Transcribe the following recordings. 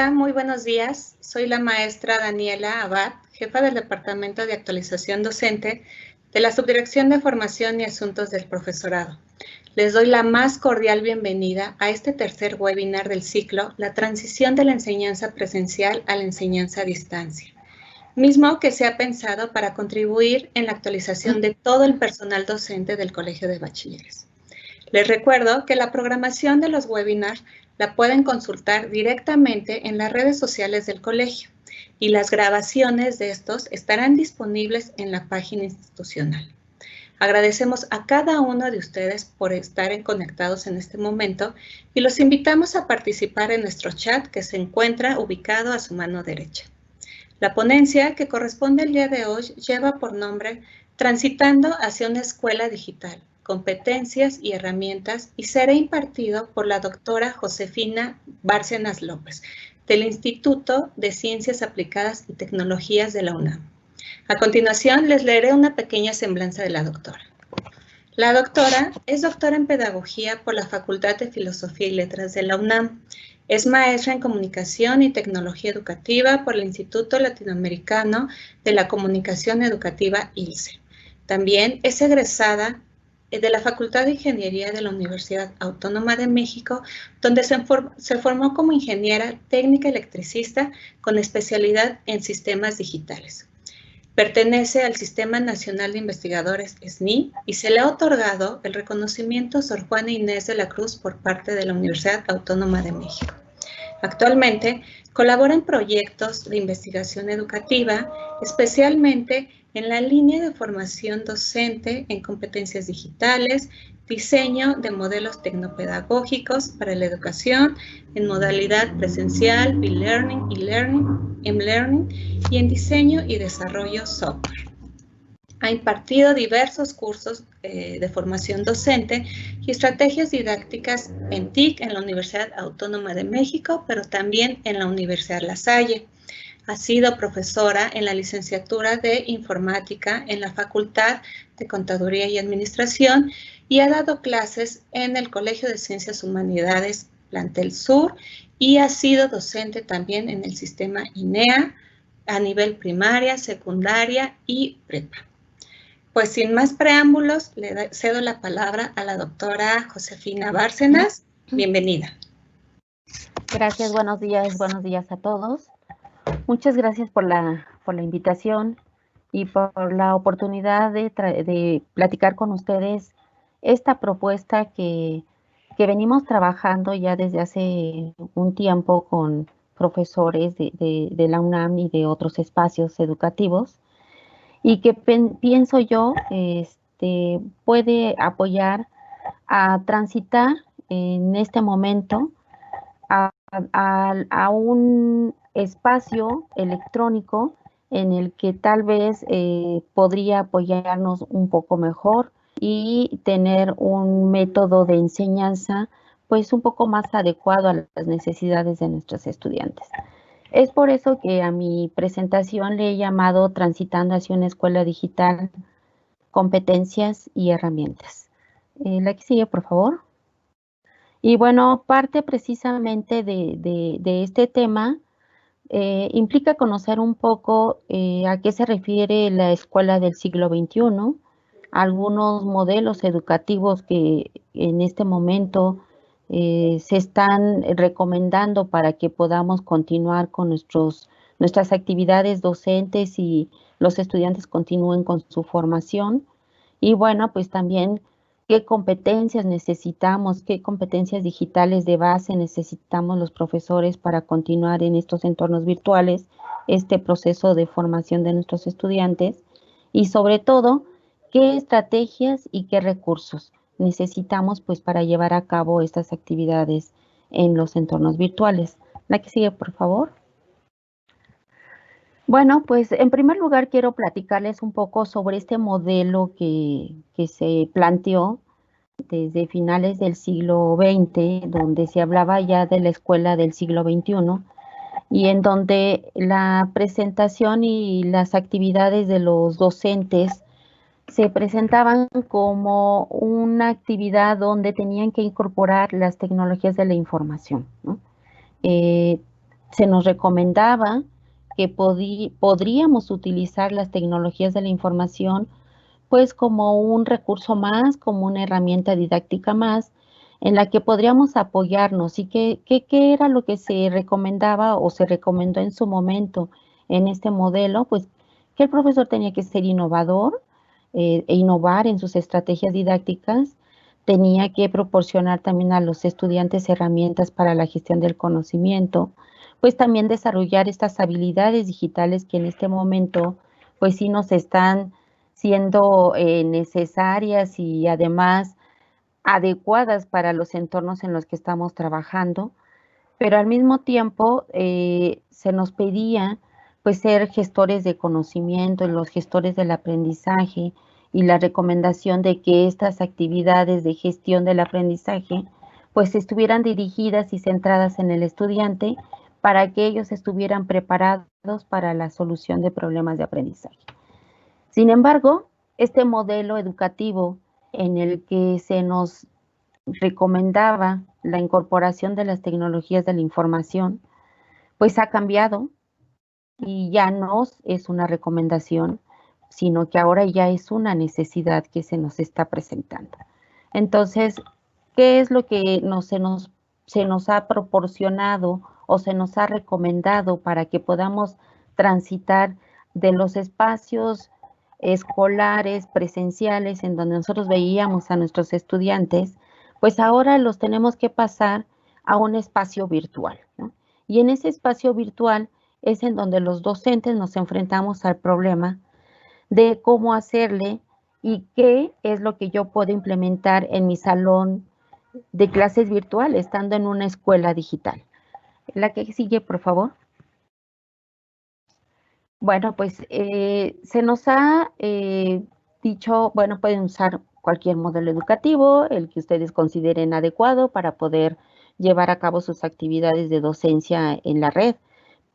Hola, muy buenos días. Soy la maestra Daniela Abad, jefa del Departamento de Actualización Docente de la Subdirección de Formación y Asuntos del Profesorado. Les doy la más cordial bienvenida a este tercer webinar del ciclo, la transición de la enseñanza presencial a la enseñanza a distancia, mismo que se ha pensado para contribuir en la actualización de todo el personal docente del Colegio de Bachilleres. Les recuerdo que la programación de los webinars la pueden consultar directamente en las redes sociales del colegio y las grabaciones de estos estarán disponibles en la página institucional. Agradecemos a cada uno de ustedes por estar conectados en este momento y los invitamos a participar en nuestro chat que se encuentra ubicado a su mano derecha. La ponencia que corresponde el día de hoy lleva por nombre Transitando hacia una escuela digital, competencias y herramientas, y será impartido por la doctora Josefina Bárcenas López, del Instituto de Ciencias Aplicadas y Tecnologías de la UNAM. A continuación, les leeré una pequeña semblanza de la doctora. La doctora es doctora en Pedagogía por la Facultad de Filosofía y Letras de la UNAM. Es maestra en Comunicación y Tecnología Educativa por el Instituto Latinoamericano de la Comunicación Educativa, ILCE. También es egresada de la Facultad de Ingeniería de la Universidad Autónoma de México, donde se formó como ingeniera técnica electricista con especialidad en sistemas digitales. Pertenece al Sistema Nacional de Investigadores SNI y se le ha otorgado el reconocimiento Sor Juana Inés de la Cruz por parte de la Universidad Autónoma de México. Actualmente colabora en proyectos de investigación educativa, especialmente en la línea de formación docente en competencias digitales, diseño de modelos tecnopedagógicos para la educación en modalidad presencial, e-learning, e-learning y en diseño y desarrollo software. Ha impartido diversos cursos de formación docente y estrategias didácticas en TIC en la Universidad Autónoma de México, pero también en la Universidad La Salle. Ha sido profesora en la licenciatura de Informática en la Facultad de Contaduría y Administración y ha dado clases en el Colegio de Ciencias Humanidades Plantel Sur y ha sido docente también en el sistema INEA a nivel primaria, secundaria y prepa. Pues sin más preámbulos, le cedo la palabra a la doctora Josefina Bárcenas. Bienvenida. Gracias, buenos días a todos. Muchas gracias por la invitación y por la oportunidad de platicar con ustedes esta propuesta que venimos trabajando ya desde hace un tiempo con profesores de la UNAM y de otros espacios educativos, y que pienso yo puede apoyar a transitar en este momento a un espacio electrónico en el que tal vez podría apoyarnos un poco mejor y tener un método de enseñanza pues un poco más adecuado a las necesidades de nuestros estudiantes. Es por eso que a mi presentación le he llamado Transitando hacia una escuela digital, competencias y herramientas. La que sigue, por favor. Y bueno, parte precisamente de este tema implica conocer un poco a qué se refiere la escuela del siglo XXI, algunos modelos educativos que en este momento se están recomendando para que podamos continuar con nuestras actividades docentes y los estudiantes continúen con su formación. Y bueno, pues también qué competencias necesitamos, qué competencias digitales de base necesitamos los profesores para continuar en estos entornos virtuales, este proceso de formación de nuestros estudiantes, y sobre todo, qué estrategias y qué recursos necesitamos pues para llevar a cabo estas actividades en los entornos virtuales. La que sigue, por favor. Bueno, pues en primer lugar quiero platicarles un poco sobre este modelo que se planteó desde finales del siglo XX, donde se hablaba ya de la escuela del siglo XXI, y en donde la presentación y las actividades de los docentes se presentaban como una actividad donde tenían que incorporar las tecnologías de la información, ¿no? se nos recomendaba que podríamos utilizar las tecnologías de la información pues como un recurso más, como una herramienta didáctica más, en la que podríamos apoyarnos. ¿Y qué era lo que se recomendaba o se recomendó en su momento en este modelo? Pues que el profesor tenía que ser innovador e innovar en sus estrategias didácticas, tenía que proporcionar también a los estudiantes herramientas para la gestión del conocimiento, pues también desarrollar estas habilidades digitales que en este momento pues sí nos están siendo necesarias y además adecuadas para los entornos en los que estamos trabajando, pero al mismo tiempo se nos pedía pues ser gestores de conocimiento, los gestores del aprendizaje y la recomendación de que estas actividades de gestión del aprendizaje pues estuvieran dirigidas y centradas en el estudiante para que ellos estuvieran preparados para la solución de problemas de aprendizaje. Sin embargo, este modelo educativo en el que se nos recomendaba la incorporación de las tecnologías de la información, pues ha cambiado y ya no es una recomendación, sino que ahora ya es una necesidad que se nos está presentando. Entonces, ¿qué es lo que se nos ha proporcionado o se nos ha recomendado para que podamos transitar de los espacios escolares, presenciales, en donde nosotros veíamos a nuestros estudiantes, pues ahora los tenemos que pasar a un espacio virtual, ¿no? Y en ese espacio virtual es en donde los docentes nos enfrentamos al problema de cómo hacerle y qué es lo que yo puedo implementar en mi salón de clases virtuales, estando en una escuela digital. La que sigue, por favor. Bueno, pues se nos ha dicho, bueno, pueden usar cualquier modelo educativo, el que ustedes consideren adecuado para poder llevar a cabo sus actividades de docencia en la red,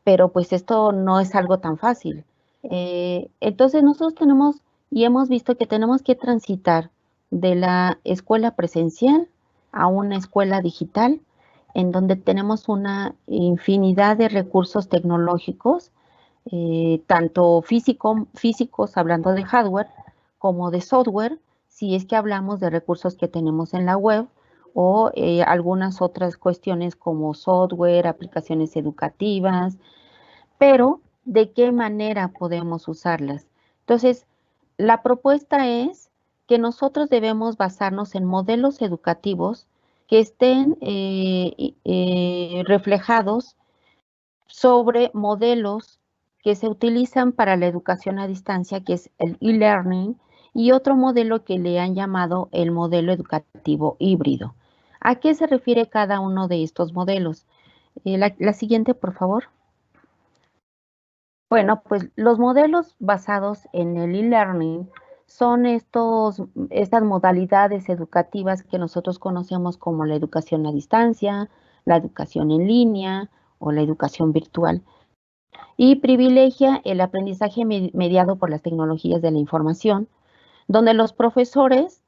pero pues esto no es algo tan fácil. Entonces nosotros tenemos y hemos visto que tenemos que transitar de la escuela presencial a una escuela digital, en donde tenemos una infinidad de recursos tecnológicos tanto físicos, hablando de hardware, como de software, si es que hablamos de recursos que tenemos en la web o algunas otras cuestiones como software, aplicaciones educativas, pero ¿de qué manera podemos usarlas? Entonces, la propuesta es que nosotros debemos basarnos en modelos educativos que estén reflejados sobre modelos que se utilizan para la educación a distancia, que es el e-learning, y otro modelo que le han llamado el modelo educativo híbrido. ¿A qué se refiere cada uno de estos modelos? La siguiente, por favor. Bueno, pues los modelos basados en el e-learning son estas modalidades educativas que nosotros conocemos como la educación a distancia, la educación en línea o la educación virtual, y privilegia el aprendizaje mediado por las tecnologías de la información, donde los profesores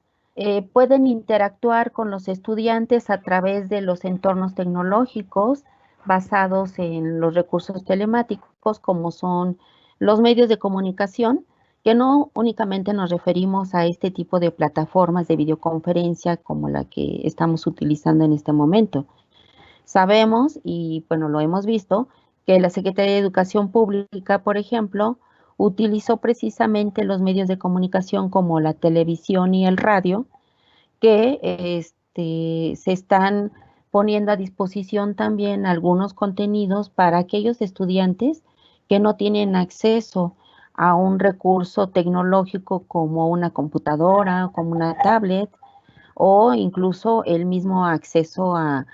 pueden interactuar con los estudiantes a través de los entornos tecnológicos basados en los recursos telemáticos, como son los medios de comunicación, que no únicamente nos referimos a este tipo de plataformas de videoconferencia como la que estamos utilizando en este momento. Sabemos, y bueno, lo hemos visto, que la Secretaría de Educación Pública, por ejemplo, utilizó precisamente los medios de comunicación como la televisión y el radio, que se están poniendo a disposición también algunos contenidos para aquellos estudiantes que no tienen acceso a un recurso tecnológico como una computadora, como una tablet, o incluso el mismo acceso a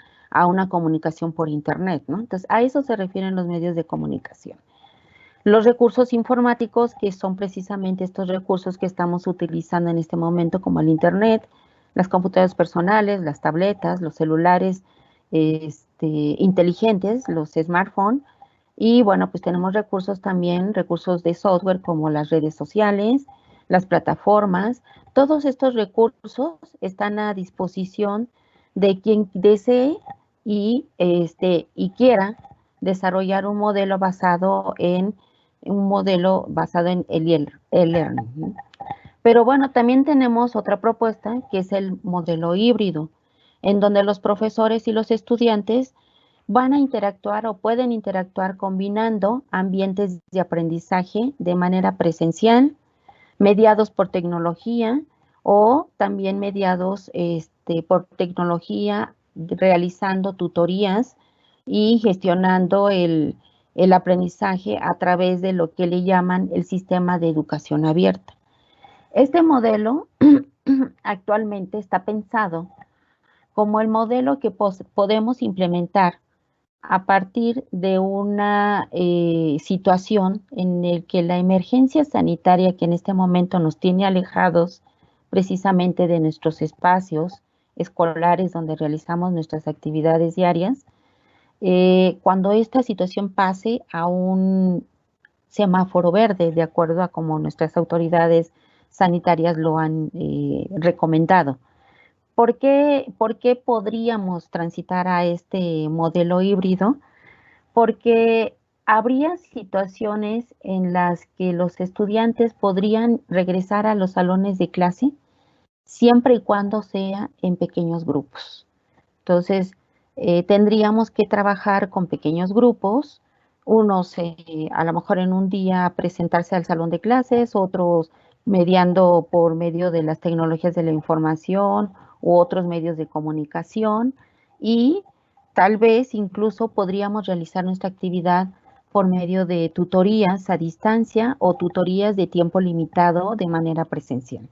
una comunicación por Internet, ¿no? Entonces, a eso se refieren los medios de comunicación. Los recursos informáticos, que son precisamente estos recursos que estamos utilizando en este momento, como el Internet, las computadoras personales, las tabletas, los celulares inteligentes, los smartphones, y bueno, pues tenemos recursos también, recursos de software como las redes sociales, las plataformas. Todos estos recursos están a disposición de quien desee y quiera desarrollar un modelo basado en el e-learning, ¿no? Pero bueno, también tenemos otra propuesta que es el modelo híbrido, en donde los profesores y los estudiantes van a interactuar o pueden interactuar combinando ambientes de aprendizaje de manera presencial, mediados por tecnología o también mediados por tecnología, realizando tutorías y gestionando el aprendizaje a través de lo que le llaman el sistema de educación abierta. Este modelo actualmente está pensado como el modelo que podemos implementar a partir de una situación en la que la emergencia sanitaria que en este momento nos tiene alejados precisamente de nuestros espacios escolares donde realizamos nuestras actividades diarias, cuando esta situación pase a un semáforo verde, de acuerdo a como nuestras autoridades sanitarias lo han recomendado. ¿Por qué podríamos transitar a este modelo híbrido? Porque habría situaciones en las que los estudiantes podrían regresar a los salones de clase siempre y cuando sea en pequeños grupos. Entonces, tendríamos que trabajar con pequeños grupos, unos a lo mejor en un día presentarse al salón de clases, otros mediando por medio de las tecnologías de la información u otros medios de comunicación y tal vez incluso podríamos realizar nuestra actividad por medio de tutorías a distancia o tutorías de tiempo limitado de manera presencial.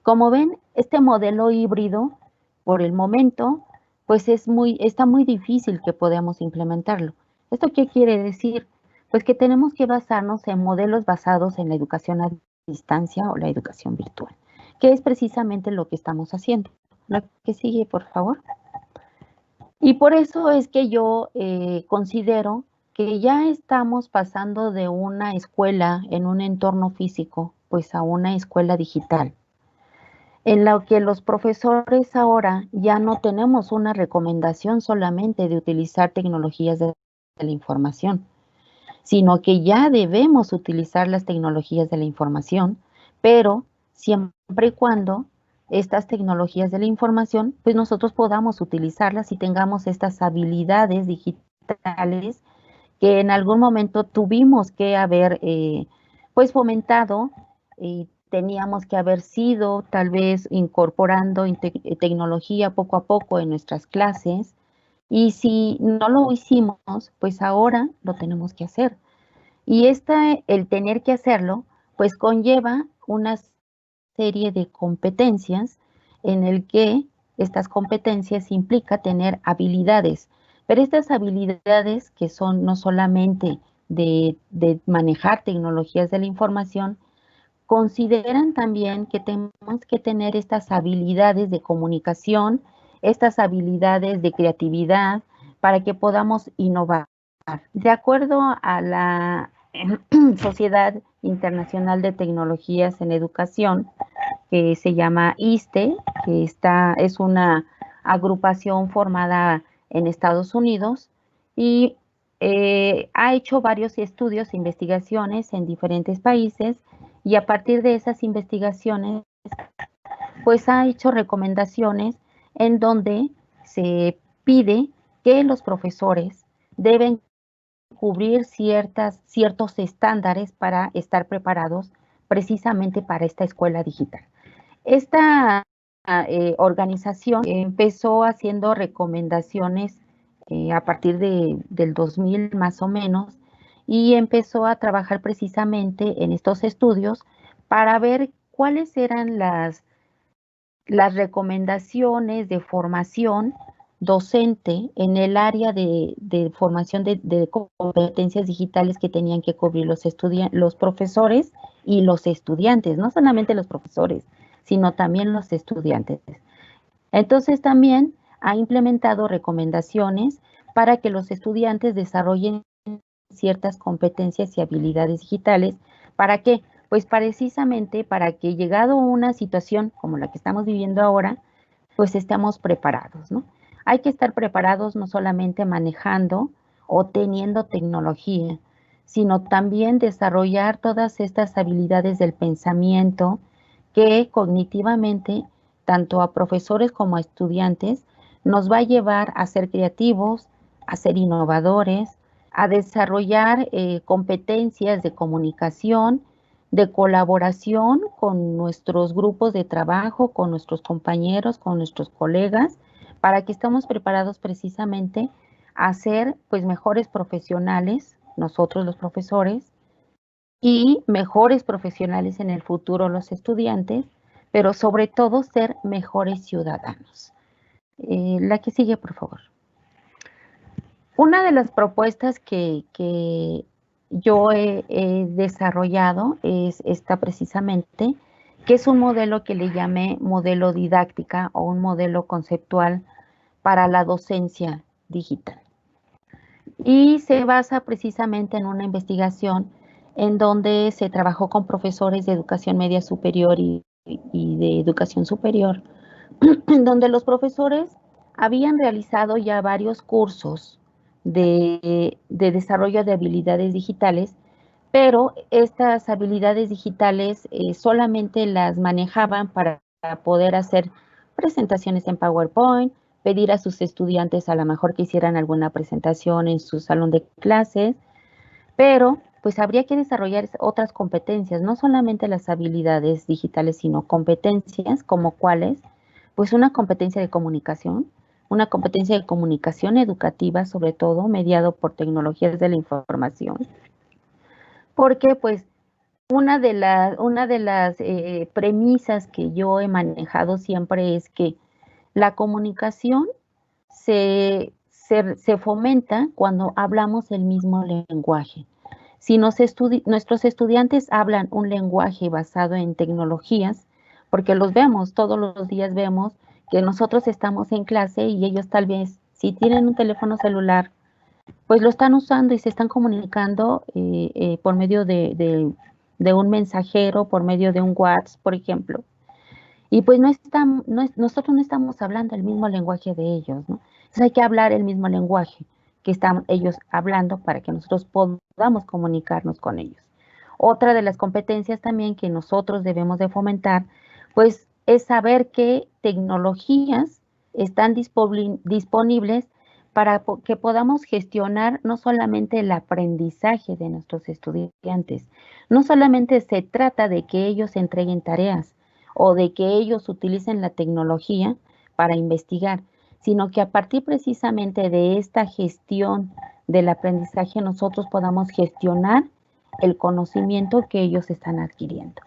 Como ven, este modelo híbrido, por el momento, pues está muy difícil que podamos implementarlo. ¿Esto qué quiere decir? Pues que tenemos que basarnos en modelos basados en la educación a distancia o la educación virtual, que es precisamente lo que estamos haciendo. La que sigue, por favor. Y por eso es que yo considero que ya estamos pasando de una escuela en un entorno físico, pues a una escuela digital, en la que los profesores ahora ya no tenemos una recomendación solamente de utilizar tecnologías de la información, sino que ya debemos utilizar las tecnologías de la información, pero siempre y cuando estas tecnologías de la información, pues nosotros podamos utilizarlas y tengamos estas habilidades digitales que en algún momento tuvimos que haber pues fomentado y teníamos que haber sido tal vez incorporando tecnología poco a poco en nuestras clases y si no lo hicimos, pues ahora lo tenemos que hacer. Y el tener que hacerlo, pues conlleva una serie de competencias en el que estas competencias implica tener habilidades, pero estas habilidades que son no solamente de manejar tecnologías de la información, consideran también que tenemos que tener estas habilidades de comunicación, estas habilidades de creatividad para que podamos innovar. De acuerdo a la Sociedad Internacional de Tecnologías en Educación, que se llama ISTE, que es una agrupación formada en Estados Unidos y ha hecho varios estudios e investigaciones en diferentes países y a partir de esas investigaciones, pues ha hecho recomendaciones en donde se pide que los profesores deben cubrir ciertos estándares para estar preparados precisamente para esta escuela digital. Esta organización empezó haciendo recomendaciones a partir del 2000 más o menos y empezó a trabajar precisamente en estos estudios para ver cuáles eran las recomendaciones de formación docente en el área de formación de competencias digitales que tenían que cubrir los profesores y los estudiantes, no solamente los profesores, sino también los estudiantes. Entonces también ha implementado recomendaciones para que los estudiantes desarrollen ciertas competencias y habilidades digitales. ¿Para qué? Pues precisamente para que llegado a una situación como la que estamos viviendo ahora, pues estemos preparados, ¿no? Hay que estar preparados no solamente manejando o teniendo tecnología, sino también desarrollar todas estas habilidades del pensamiento que cognitivamente, tanto a profesores como a estudiantes, nos va a llevar a ser creativos, a ser innovadores, a desarrollar competencias de comunicación, de colaboración con nuestros grupos de trabajo, con nuestros compañeros, con nuestros colegas, para que estemos preparados precisamente a ser pues mejores profesionales, nosotros los profesores, y mejores profesionales en el futuro los estudiantes, pero sobre todo ser mejores ciudadanos. La que sigue, por favor. Una de las propuestas que yo he desarrollado es esta precisamente, que es un modelo que le llamé modelo didáctica o un modelo conceptual para la docencia digital. Y se basa precisamente en una investigación en donde se trabajó con profesores de educación media superior y de educación superior, en donde los profesores habían realizado ya varios cursos de desarrollo de habilidades digitales, pero estas habilidades digitales solamente las manejaban para poder hacer presentaciones en PowerPoint, pedir a sus estudiantes a lo mejor que hicieran alguna presentación en su salón de clases, pero pues habría que desarrollar otras competencias, no solamente las habilidades digitales, sino competencias como cuáles, pues una competencia de comunicación, una competencia de comunicación educativa, sobre todo mediado por tecnologías de la información, porque pues una de las premisas que yo he manejado siempre es que la comunicación se fomenta cuando hablamos el mismo lenguaje. Si nuestros estudiantes hablan un lenguaje basado en tecnologías, porque los vemos, todos los días vemos que nosotros estamos en clase y ellos tal vez, si tienen un teléfono celular, pues lo están usando y se están comunicando por medio de un mensajero, por medio de un WhatsApp, por ejemplo. Y pues nosotros no estamos hablando el mismo lenguaje de ellos, ¿no? Entonces hay que hablar el mismo lenguaje que están ellos hablando para que nosotros podamos comunicarnos con ellos. Otra de las competencias también que nosotros debemos de fomentar, pues es saber qué tecnologías están disponibles para que podamos gestionar no solamente el aprendizaje de nuestros estudiantes, no solamente se trata de que ellos entreguen tareas o de que ellos utilicen la tecnología para investigar, sino que a partir precisamente de esta gestión del aprendizaje nosotros podamos gestionar el conocimiento que ellos están adquiriendo.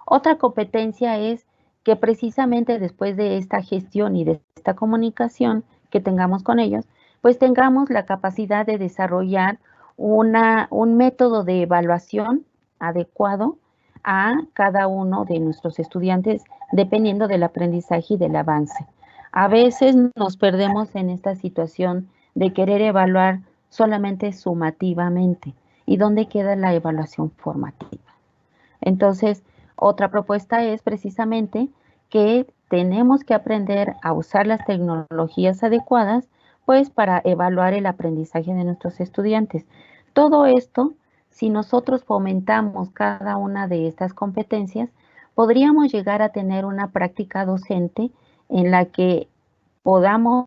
Otra competencia es que precisamente después de esta gestión y de esta comunicación que tengamos con ellos, pues tengamos la capacidad de desarrollar un método de evaluación adecuado a cada uno de nuestros estudiantes dependiendo del aprendizaje y del avance. A veces nos perdemos en esta situación de querer evaluar solamente sumativamente. ¿Y dónde queda la evaluación formativa? Entonces, otra propuesta es precisamente que tenemos que aprender a usar las tecnologías adecuadas, pues para evaluar el aprendizaje de nuestros estudiantes. Todo esto, si nosotros fomentamos cada una de estas competencias, podríamos llegar a tener una práctica docente en la que podamos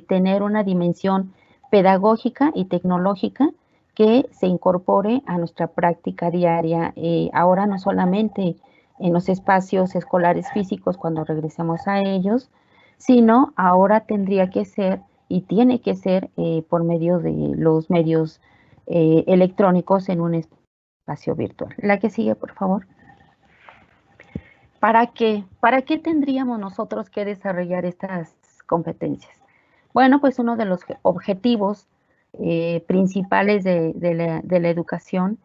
tener una dimensión pedagógica y tecnológica que se incorpore a nuestra práctica diaria, ahora no solamente en los espacios escolares físicos cuando regresemos a ellos, sino ahora tendría que ser y tiene que ser por medio de los medios electrónicos en un espacio virtual. La que sigue, por favor. ¿Para qué? ¿Para qué tendríamos nosotros que desarrollar estas competencias? Bueno, pues uno de los objetivos principales de la educación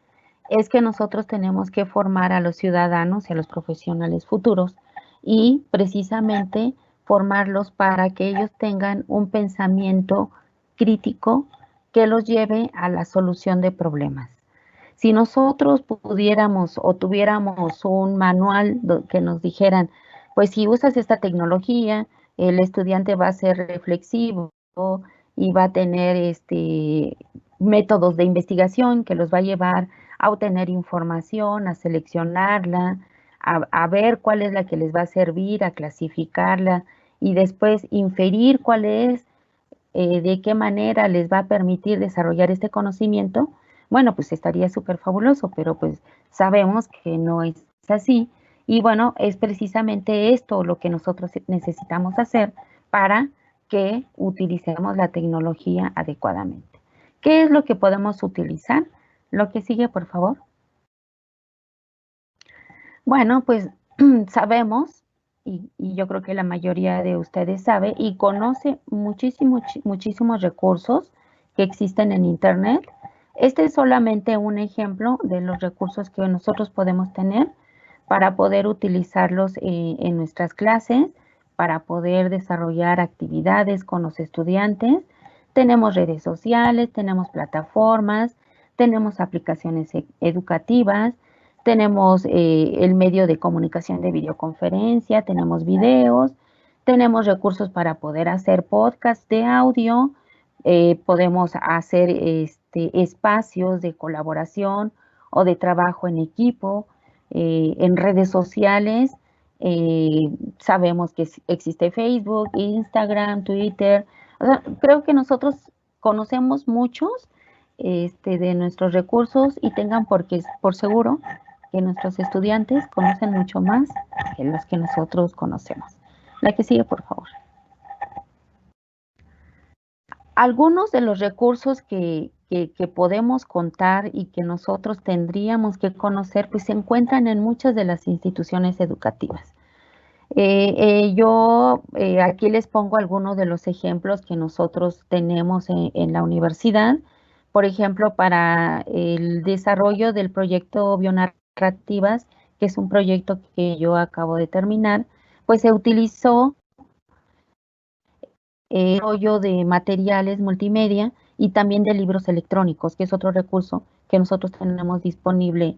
es que nosotros tenemos que formar a los ciudadanos y a los profesionales futuros y precisamente formarlos para que ellos tengan un pensamiento crítico que los lleve a la solución de problemas. Si nosotros pudiéramos o tuviéramos un manual que nos dijeran, pues si usas esta tecnología, el estudiante va a ser reflexivo, y va a tener métodos de investigación que los va a llevar a obtener información, a seleccionarla, a ver cuál es la que les va a servir, a clasificarla y después inferir cuál es, de qué manera les va a permitir desarrollar este conocimiento. Bueno, pues estaría súper fabuloso, pero pues sabemos que no es así. Y bueno, es precisamente esto lo que nosotros necesitamos hacer para que utilicemos la tecnología adecuadamente. ¿Qué es lo que podemos utilizar? Lo que sigue, por favor. Bueno, pues sabemos, y yo creo que la mayoría de ustedes sabe y conoce muchísimos recursos que existen en Internet. Este es solamente un ejemplo de los recursos que nosotros podemos tener para poder utilizarlos en nuestras clases, para poder desarrollar actividades con los estudiantes. Tenemos redes sociales, tenemos plataformas, tenemos aplicaciones educativas, tenemos el medio de comunicación de videoconferencia, tenemos videos, tenemos recursos para poder hacer podcasts de audio, podemos hacer espacios de colaboración o de trabajo en equipo, en redes sociales. Sabemos que existe Facebook, Instagram, Twitter. O sea, creo que nosotros conocemos muchos de nuestros recursos y tengan por seguro que nuestros estudiantes conocen mucho más que los que nosotros conocemos. La que sigue, por favor. Algunos de los recursos que podemos contar y que nosotros tendríamos que conocer, pues se encuentran en muchas de las instituciones educativas. Yo aquí les pongo algunos de los ejemplos que nosotros tenemos en la universidad. Por ejemplo, para el desarrollo del proyecto Bionarrativas, que es un proyecto que yo acabo de terminar, pues se utilizó desarrollo de materiales multimedia y también de libros electrónicos, que es otro recurso que nosotros tenemos disponible,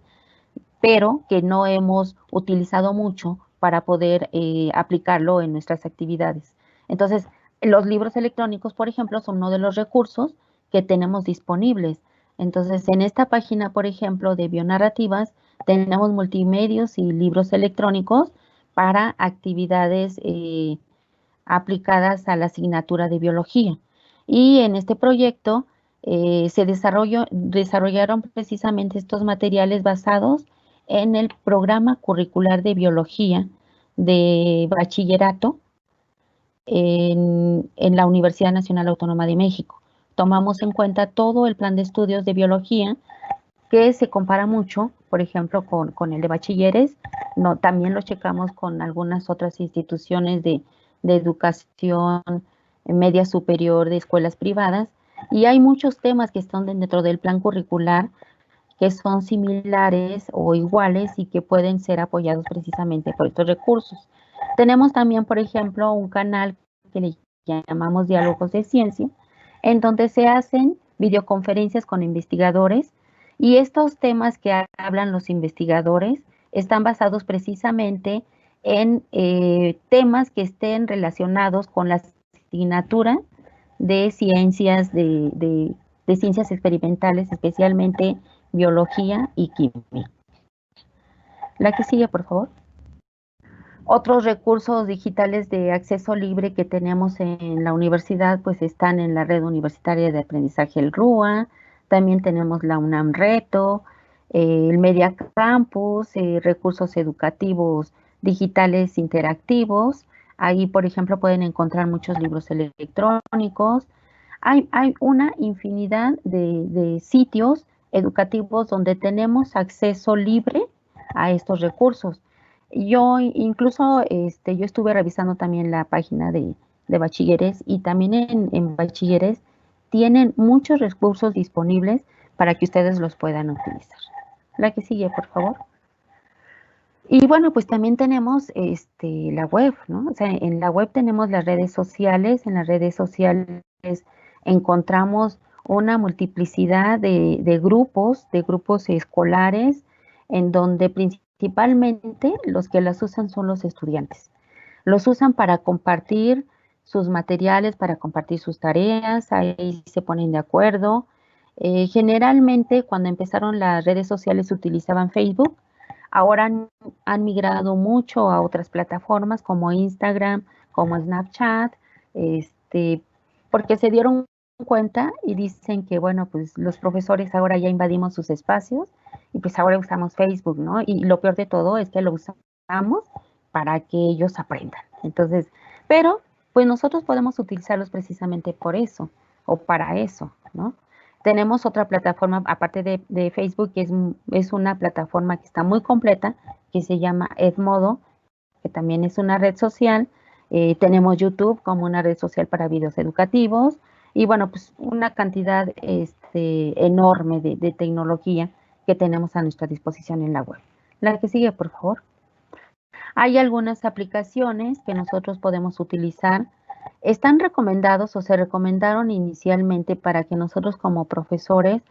pero que no hemos utilizado mucho para poder aplicarlo en nuestras actividades. Entonces, los libros electrónicos, por ejemplo, son uno de los recursos que tenemos disponibles. Entonces, en esta página, por ejemplo, de Bionarrativas, tenemos multimedios y libros electrónicos para actividades aplicadas a la asignatura de biología. Y en este proyecto se desarrollaron precisamente estos materiales basados en el programa curricular de biología de bachillerato en la Universidad Nacional Autónoma de México. Tomamos en cuenta todo el plan de estudios de biología que se compara mucho, por ejemplo, con el de bachilleres. No, también lo checamos con algunas otras instituciones de educación media superior de escuelas privadas, y hay muchos temas que están dentro del plan curricular que son similares o iguales y que pueden ser apoyados precisamente por estos recursos. Tenemos también, por ejemplo, un canal que le llamamos Diálogos de Ciencia, en donde se hacen videoconferencias con investigadores, y estos temas que hablan los investigadores están basados precisamente en temas que estén relacionados con la asignatura de ciencias, de ciencias experimentales, especialmente biología y química. La que sigue, por favor. Otros recursos digitales de acceso libre que tenemos en la universidad, pues están en la red universitaria de aprendizaje, el RUA. También tenemos la UNAM Reto, el Media Campus, recursos educativos digitales interactivos. Ahí, por ejemplo, pueden encontrar muchos libros electrónicos. Hay una infinidad de sitios educativos donde tenemos acceso libre a estos recursos. Yo incluso, yo estuve revisando también la página de bachilleres, y también en bachilleres tienen muchos recursos disponibles para que ustedes los puedan utilizar. La que sigue, por favor. Y bueno, pues también tenemos la web, ¿no? O sea, en la web tenemos las redes sociales. En las redes sociales encontramos una multiplicidad de grupos escolares, en donde principalmente los que las usan son los estudiantes. Los usan para compartir sus materiales para compartir sus tareas, ahí se ponen de acuerdo. Generalmente cuando empezaron las redes sociales utilizaban Facebook, ahora han migrado mucho a otras plataformas como Instagram, como Snapchat, porque se dieron cuenta y dicen que, bueno, pues los profesores ahora ya invadimos sus espacios y pues ahora usamos Facebook, ¿no? Y lo peor de todo es que lo usamos para que ellos aprendan. Entonces, pero pues nosotros podemos utilizarlos precisamente por eso o para eso, ¿no? Tenemos otra plataforma, aparte de Facebook, que es una plataforma que está muy completa, que se llama Edmodo, que también es una red social. Tenemos YouTube como una red social para videos educativos y bueno, pues una cantidad enorme de tecnología que tenemos a nuestra disposición en la web. La que sigue, por favor. Hay algunas aplicaciones que nosotros podemos utilizar. Están recomendados o se recomendaron inicialmente para que nosotros como profesores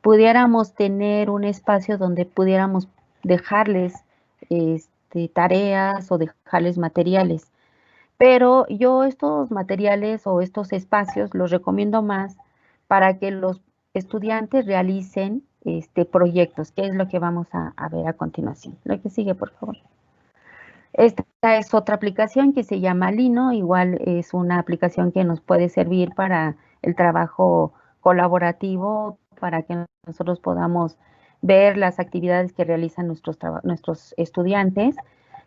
pudiéramos tener un espacio donde pudiéramos dejarles tareas o dejarles materiales. Pero yo estos materiales o estos espacios los recomiendo más para que los estudiantes realicen proyectos, que es lo que vamos a ver a continuación. Lo que sigue, por favor. Esta es otra aplicación que se llama Lino, igual es una aplicación que nos puede servir para el trabajo colaborativo, para que nosotros podamos ver las actividades que realizan nuestros estudiantes.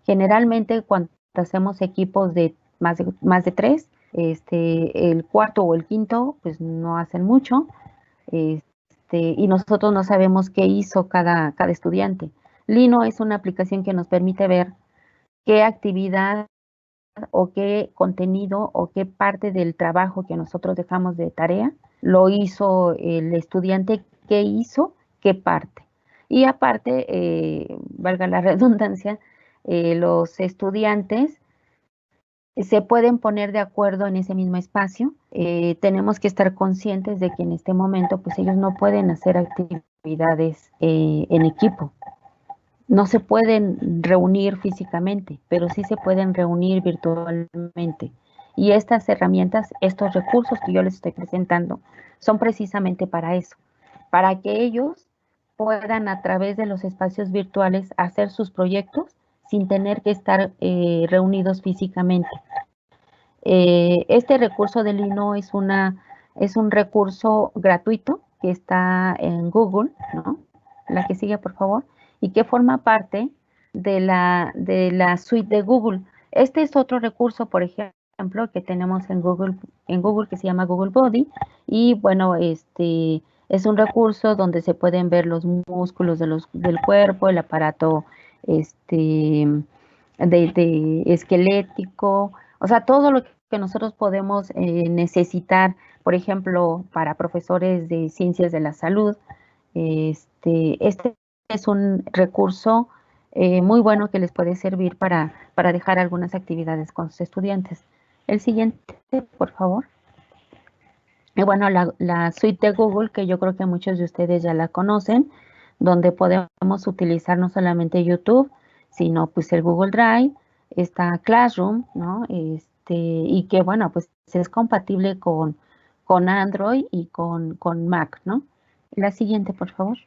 Generalmente cuando hacemos equipos de más de 3, el cuarto o el quinto pues no hacen mucho, y nosotros no sabemos qué hizo cada estudiante. Lino es una aplicación que nos permite ver qué actividad o qué contenido o qué parte del trabajo que nosotros dejamos de tarea lo hizo el estudiante, qué hizo, qué parte. Y aparte, valga la redundancia, los estudiantes se pueden poner de acuerdo en ese mismo espacio. Tenemos que estar conscientes de que en este momento, pues ellos no pueden hacer actividades en equipo. No se pueden reunir físicamente, pero sí se pueden reunir virtualmente. Y estas herramientas, estos recursos que yo les estoy presentando, son precisamente para eso, para que ellos puedan a través de los espacios virtuales hacer sus proyectos sin tener que estar reunidos físicamente. Este recurso de Lino es un recurso gratuito que está en Google, ¿no? La que sigue, por favor, y que forma parte de la suite de Google. Este es otro recurso, por ejemplo, que tenemos en Google que se llama Google Body, y bueno, es un recurso donde se pueden ver los músculos del cuerpo, el aparato esquelético, o sea, todo lo que nosotros podemos necesitar, por ejemplo, para profesores de ciencias de la salud. Este es un recurso muy bueno que les puede servir para dejar algunas actividades con sus estudiantes. El siguiente, por favor. Y bueno, la suite de Google, que yo creo que muchos de ustedes ya la conocen, donde podemos utilizar no solamente YouTube, sino pues el Google Drive, está Classroom, ¿no? Y que bueno, pues es compatible con Android y con Mac, ¿no? La siguiente, por favor.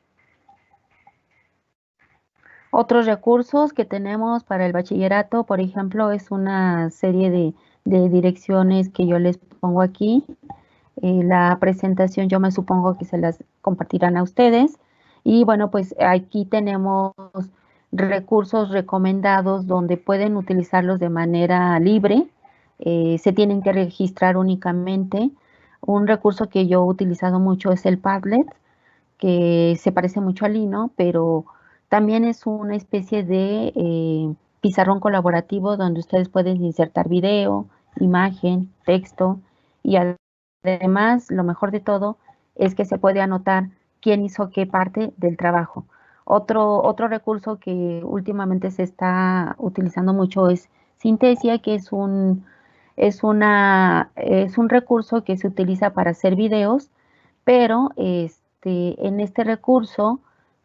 Otros recursos que tenemos para el bachillerato, por ejemplo, es una serie de direcciones que yo les pongo aquí. La presentación yo me supongo que se las compartirán a ustedes. Y bueno, pues aquí tenemos recursos recomendados donde pueden utilizarlos de manera libre. Se tienen que registrar únicamente. Un recurso que yo he utilizado mucho es el Padlet, que se parece mucho al Lino, pero también es una especie de pizarrón colaborativo donde ustedes pueden insertar video, imagen, texto, y además lo mejor de todo es que se puede anotar quién hizo qué parte del trabajo. Otro recurso que últimamente se está utilizando mucho es Synthesia, que es un recurso que se utiliza para hacer videos, pero en este recurso,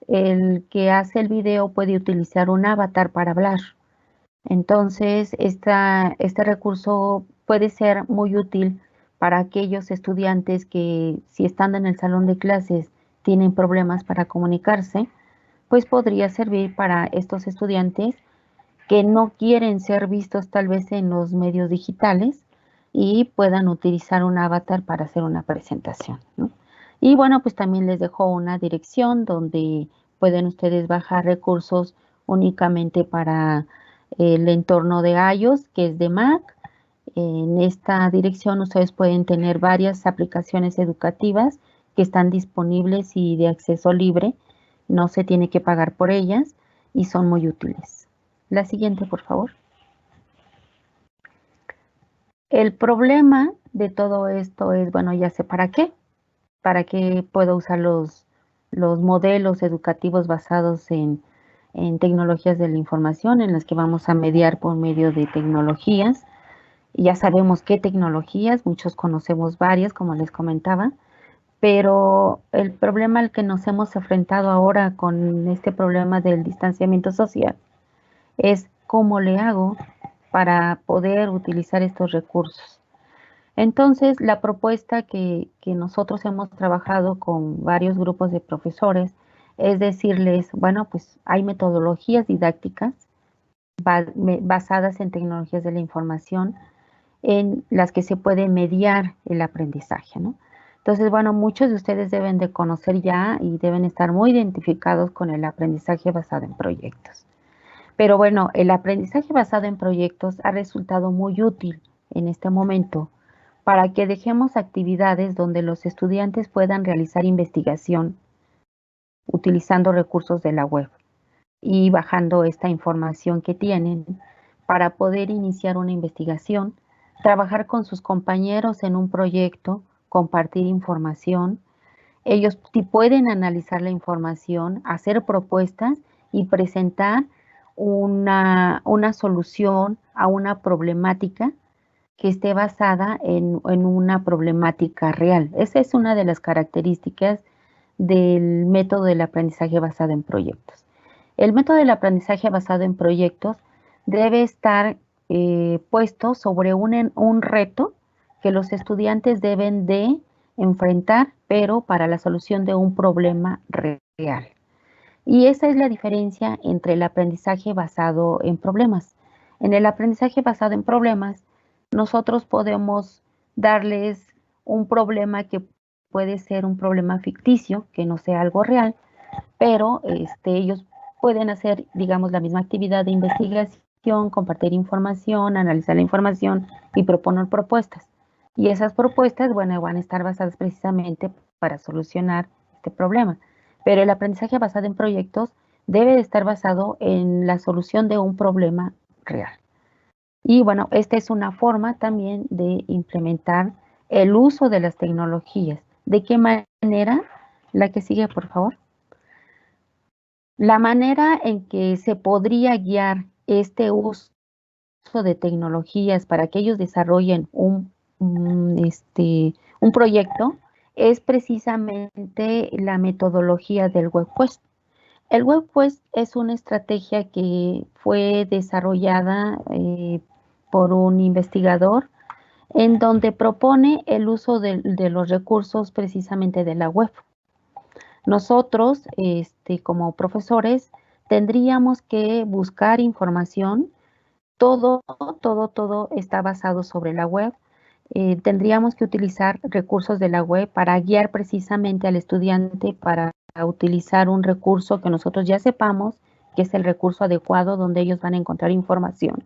el que hace el video puede utilizar un avatar para hablar. Entonces, este recurso puede ser muy útil para aquellos estudiantes que, si estando en el salón de clases tienen problemas para comunicarse, pues podría servir para estos estudiantes que no quieren ser vistos tal vez en los medios digitales y puedan utilizar un avatar para hacer una presentación, ¿no? Y bueno, pues también les dejo una dirección donde pueden ustedes bajar recursos únicamente para el entorno de iOS, que es de Mac. En esta dirección ustedes pueden tener varias aplicaciones educativas que están disponibles y de acceso libre. No se tiene que pagar por ellas y son muy útiles. La siguiente, por favor. El problema de todo esto es, bueno, ya sé para qué. Para qué puedo usar los modelos educativos basados en tecnologías de la información, en las que vamos a mediar por medio de tecnologías. Ya sabemos qué tecnologías, muchos conocemos varias, como les comentaba, pero el problema al que nos hemos enfrentado ahora con este problema del distanciamiento social es cómo le hago para poder utilizar estos recursos. Entonces, la propuesta que nosotros hemos trabajado con varios grupos de profesores es decirles, bueno, pues hay metodologías didácticas basadas en tecnologías de la información en las que se puede mediar el aprendizaje, ¿no? Entonces, bueno, muchos de ustedes deben de conocer ya y deben estar muy identificados con el aprendizaje basado en proyectos. Pero bueno, el aprendizaje basado en proyectos ha resultado muy útil en este momento para que dejemos actividades donde los estudiantes puedan realizar investigación utilizando recursos de la web y bajando esta información que tienen para poder iniciar una investigación, trabajar con sus compañeros en un proyecto, compartir información. Ellos pueden analizar la información, hacer propuestas y presentar una solución a una problemática que esté basada en una problemática real. Esa es una de las características del método del aprendizaje basado en proyectos. El método del aprendizaje basado en proyectos debe estar puesto sobre un reto que los estudiantes deben de enfrentar, pero para la solución de un problema real. Y esa es la diferencia entre el aprendizaje basado en problemas. En el aprendizaje basado en problemas, nosotros podemos darles un problema que puede ser un problema ficticio, que no sea algo real, pero ellos pueden hacer, digamos, la misma actividad de investigación, compartir información, analizar la información y proponer propuestas. Y esas propuestas, bueno, van a estar basadas precisamente para solucionar este problema. Pero el aprendizaje basado en proyectos debe de estar basado en la solución de un problema real. Y bueno, esta es una forma también de implementar el uso de las tecnologías. ¿De qué manera? La que sigue, por favor. La manera en que se podría guiar este uso de tecnologías para que ellos desarrollen un proyecto es precisamente la metodología del WebQuest. El WebQuest es una estrategia que fue desarrollada por un investigador en donde propone el uso de los recursos precisamente de la web. Nosotros, como profesores, tendríamos que buscar información. Todo está basado sobre la web. Tendríamos que utilizar recursos de la web para guiar precisamente al estudiante para utilizar un recurso que nosotros ya sepamos que es el recurso adecuado donde ellos van a encontrar información.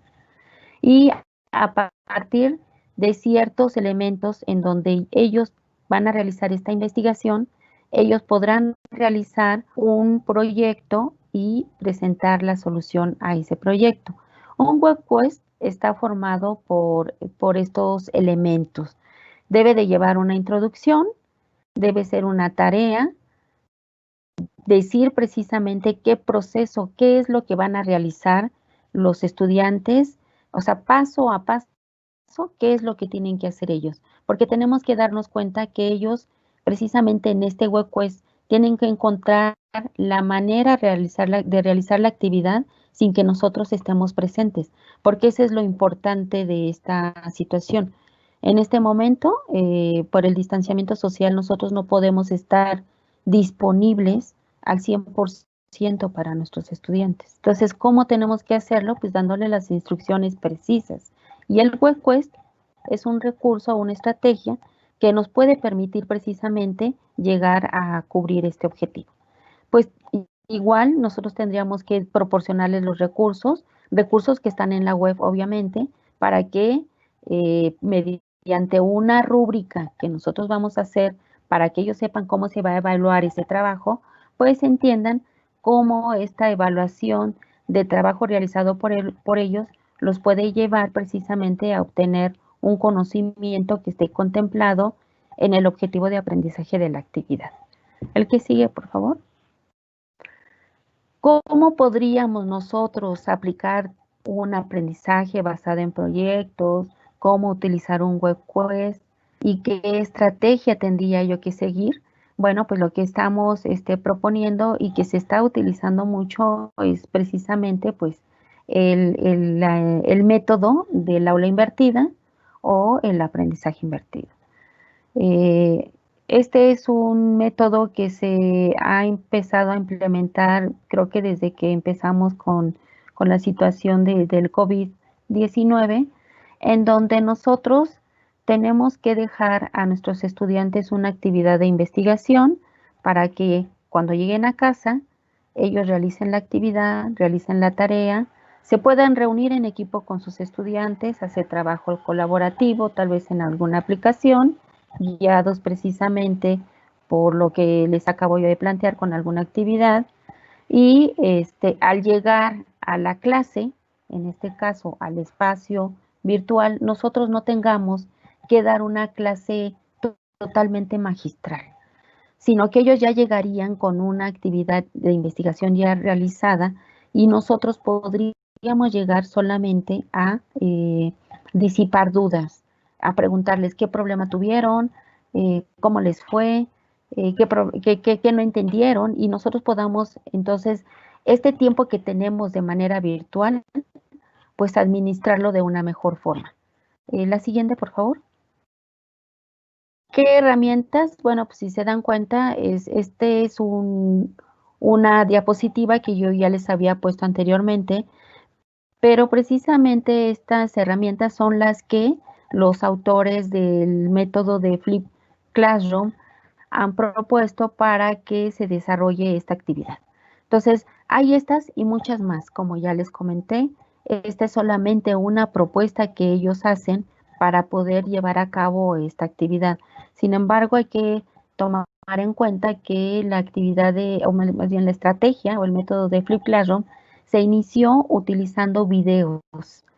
Y a partir de ciertos elementos en donde ellos van a realizar esta investigación, ellos podrán realizar un proyecto y presentar la solución a ese proyecto. Un WebQuest está formado por estos elementos. Debe de llevar una introducción, debe ser una tarea, decir precisamente qué proceso, qué es lo que van a realizar los estudiantes, o sea, paso a paso, qué es lo que tienen que hacer ellos, porque tenemos que darnos cuenta que ellos precisamente en este WebQuest tienen que encontrar la manera de realizar la actividad sin que nosotros estemos presentes, porque eso es lo importante de esta situación. En este momento, por el distanciamiento social, nosotros no podemos estar disponibles al 100% para nuestros estudiantes. Entonces, ¿cómo tenemos que hacerlo? Pues dándole las instrucciones precisas. Y el WebQuest es un recurso, una estrategia que nos puede permitir precisamente llegar a cubrir este objetivo. Pues igual nosotros tendríamos que proporcionarles los recursos que están en la web, obviamente, para que mediante una rúbrica que nosotros vamos a hacer para que ellos sepan cómo se va a evaluar ese trabajo, pues entiendan cómo esta evaluación de trabajo realizado por ellos los puede llevar precisamente a obtener un conocimiento que esté contemplado en el objetivo de aprendizaje de la actividad. El que sigue, por favor. ¿Cómo podríamos nosotros aplicar un aprendizaje basado en proyectos? ¿Cómo utilizar un WebQuest? ¿Y qué estrategia tendría yo que seguir? Bueno, pues lo que estamos proponiendo y que se está utilizando mucho es precisamente pues el método del aula invertida o el aprendizaje invertido. Este es un método que se ha empezado a implementar, creo que desde que empezamos con la situación del COVID-19, en donde nosotros tenemos que dejar a nuestros estudiantes una actividad de investigación para que cuando lleguen a casa, ellos realicen la actividad, realicen la tarea, se puedan reunir en equipo con sus estudiantes, hacer trabajo colaborativo, tal vez en alguna aplicación, guiados precisamente por lo que les acabo yo de plantear con alguna actividad, y al llegar a la clase, en este caso al espacio virtual, nosotros no tengamos que dar una clase totalmente magistral, sino que ellos ya llegarían con una actividad de investigación ya realizada y nosotros podríamos llegar solamente a disipar dudas, a preguntarles qué problema tuvieron, cómo les fue, qué no entendieron, y nosotros podamos entonces este tiempo que tenemos de manera virtual, pues administrarlo de una mejor forma. La siguiente, por favor. ¿Qué herramientas? Bueno, pues si se dan cuenta, este es una diapositiva que yo ya les había puesto anteriormente, pero precisamente estas herramientas son las que los autores del método de Flip Classroom han propuesto para que se desarrolle esta actividad. Entonces, hay estas y muchas más, como ya les comenté. Esta es solamente una propuesta que ellos hacen para poder llevar a cabo esta actividad. Sin embargo, hay que tomar en cuenta que la actividad o más bien la estrategia o el método de Flip Classroom se inició utilizando videos.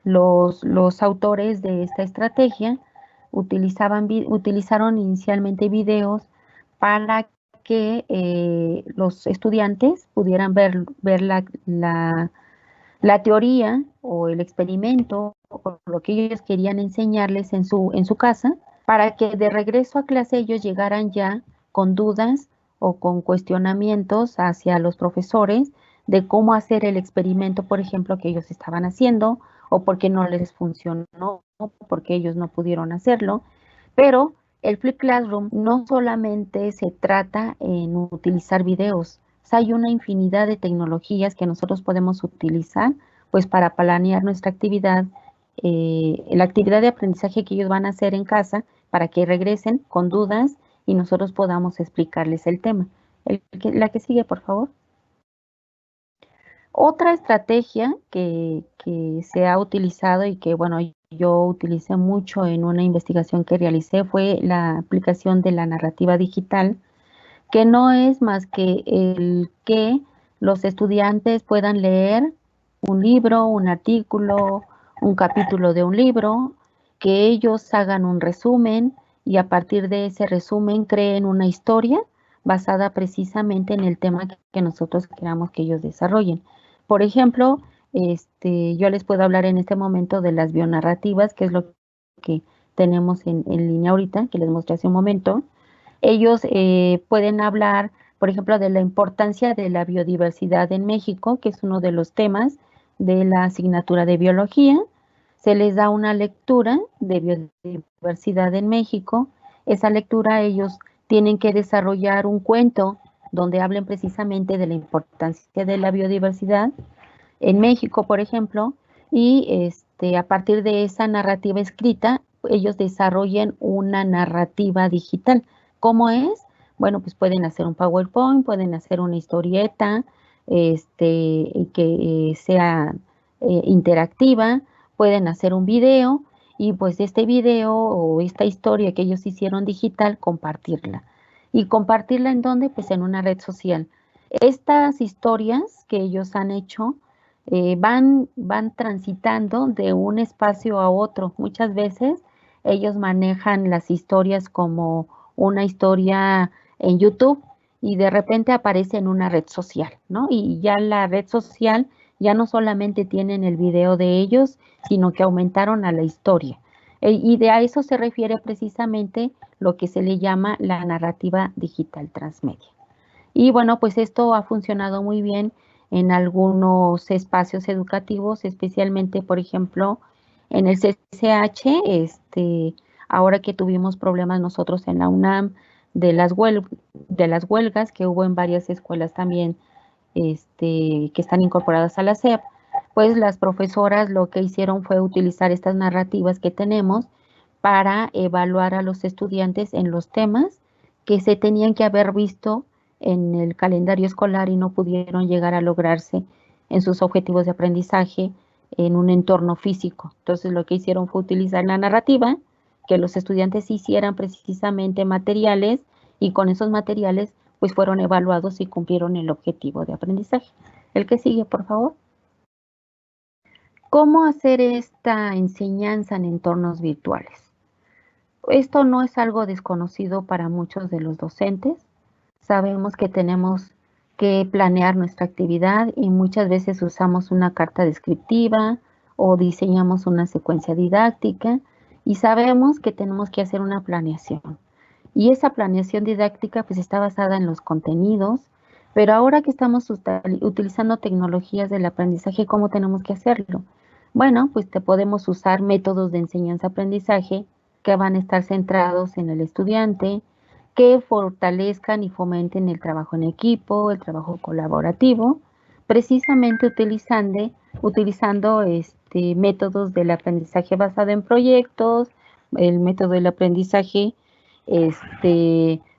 Los autores de esta estrategia utilizaron inicialmente videos para que los estudiantes pudieran ver la teoría o el experimento o lo que ellos querían enseñarles en su casa, para que de regreso a clase ellos llegaran ya con dudas o con cuestionamientos hacia los profesores de cómo hacer el experimento, por ejemplo, que ellos estaban haciendo, o porque no les funcionó, porque ellos no pudieron hacerlo. Pero el Flip Classroom no solamente se trata en utilizar videos, hay una infinidad de tecnologías que nosotros podemos utilizar pues para planear nuestra actividad, la actividad de aprendizaje que ellos van a hacer en casa, para que regresen con dudas y nosotros podamos explicarles el tema. La que sigue, por favor. Otra estrategia que se ha utilizado y que, bueno, yo utilicé mucho en una investigación que realicé fue la aplicación de la narrativa digital, que no es más que el que los estudiantes puedan leer un libro, un artículo, un capítulo de un libro, que ellos hagan un resumen y a partir de ese resumen creen una historia basada precisamente en el tema que nosotros queramos que ellos desarrollen. Por ejemplo, yo les puedo hablar en este momento de las bionarrativas, que es lo que tenemos en línea ahorita, que les mostré hace un momento. Ellos pueden hablar, por ejemplo, de la importancia de la biodiversidad en México, que es uno de los temas de la asignatura de biología. se les da una lectura de biodiversidad en México. Esa lectura ellos tienen que desarrollar un cuento donde hablen precisamente de la importancia de la biodiversidad en México, por ejemplo, y a partir de esa narrativa escrita, ellos desarrollan una narrativa digital. ¿Cómo es? Bueno, pues pueden hacer un PowerPoint, pueden hacer una historieta, que sea interactiva, pueden hacer un video y pues este video o esta historia que ellos hicieron digital, compartirla. ¿Y compartirla en dónde? Pues en una red social. Estas historias que ellos han hecho van transitando de un espacio a otro. Muchas veces ellos manejan las historias como una historia en YouTube y de repente aparece en una red social, ¿no? Y ya la red social ya no solamente tienen el video de ellos, sino que aumentaron a la historia. Y de a eso se refiere precisamente lo que se le llama la narrativa digital transmedia. Y bueno, pues esto ha funcionado muy bien en algunos espacios educativos, especialmente, por ejemplo, en el CCH, ahora que tuvimos problemas nosotros en la UNAM de las huelgas que hubo en varias escuelas también, que están incorporadas a la SEP, pues las profesoras lo que hicieron fue utilizar estas narrativas que tenemos para evaluar a los estudiantes en los temas que se tenían que haber visto en el calendario escolar y no pudieron llegar a lograrse en sus objetivos de aprendizaje en un entorno físico. Entonces lo que hicieron fue utilizar la narrativa, que los estudiantes hicieran precisamente materiales y con esos materiales pues fueron evaluados y cumplieron el objetivo de aprendizaje. El que sigue, por favor. ¿Cómo hacer esta enseñanza en entornos virtuales? Esto no es algo desconocido para muchos de los docentes. Sabemos que tenemos que planear nuestra actividad y muchas veces usamos una carta descriptiva o diseñamos una secuencia didáctica y sabemos que tenemos que hacer una planeación. Y esa planeación didáctica pues está basada en los contenidos, pero ahora que estamos utilizando tecnologías del aprendizaje, ¿cómo tenemos que hacerlo? Bueno, pues podemos usar métodos de enseñanza-aprendizaje que van a estar centrados en el estudiante, que fortalezcan y fomenten el trabajo en equipo, el trabajo colaborativo, precisamente utilizando métodos del aprendizaje basado en proyectos, el método del aprendizaje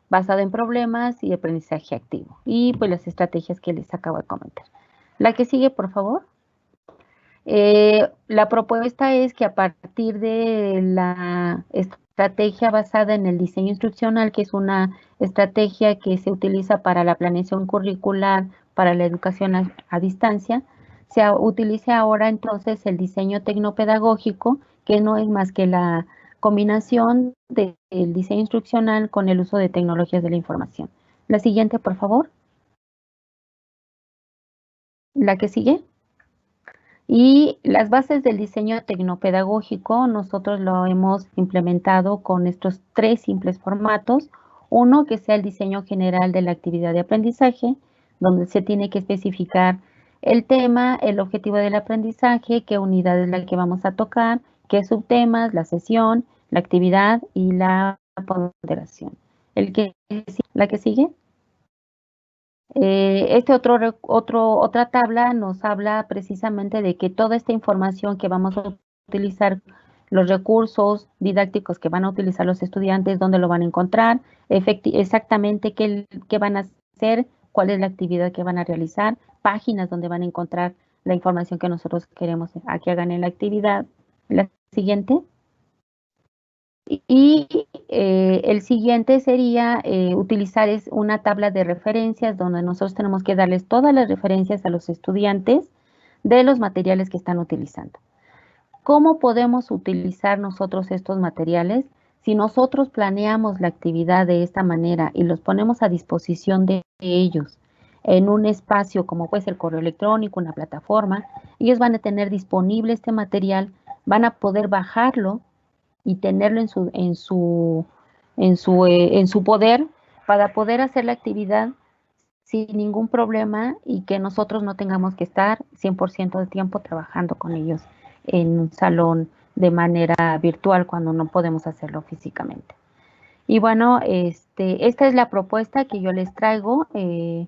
basado en problemas y aprendizaje activo. Y pues las estrategias que les acabo de comentar. La que sigue, por favor. La propuesta es que a partir de la estrategia basada en el diseño instruccional, que es una estrategia que se utiliza para la planeación curricular para la educación a distancia, se utilice ahora entonces el diseño tecnopedagógico, que no es más que la combinación del diseño instruccional con el uso de tecnologías de la información. La siguiente, por favor. La que sigue. Y las bases del diseño tecnopedagógico nosotros lo hemos implementado con estos 3 simples formatos. Uno, que sea el diseño general de la actividad de aprendizaje, donde se tiene que especificar el tema, el objetivo del aprendizaje, qué unidad es la que vamos a tocar, qué subtemas, la sesión, la actividad y la ponderación. La que sigue. Otra tabla nos habla precisamente de que toda esta información que vamos a utilizar, los recursos didácticos que van a utilizar los estudiantes, dónde lo van a encontrar, exactamente qué van a hacer, cuál es la actividad que van a realizar, páginas donde van a encontrar la información que nosotros queremos que hagan en la actividad. La siguiente. Y el siguiente sería utilizar una tabla de referencias donde nosotros tenemos que darles todas las referencias a los estudiantes de los materiales que están utilizando. ¿Cómo podemos utilizar nosotros estos materiales? Si nosotros planeamos la actividad de esta manera y los ponemos a disposición de ellos en un espacio como puede ser el correo electrónico, una plataforma, ellos van a tener disponible este material, van a poder bajarlo y tenerlo en su poder para poder hacer la actividad sin ningún problema y que nosotros no tengamos que estar 100% del tiempo trabajando con ellos en un salón de manera virtual cuando no podemos hacerlo físicamente. Y bueno, esta es la propuesta que yo les traigo, en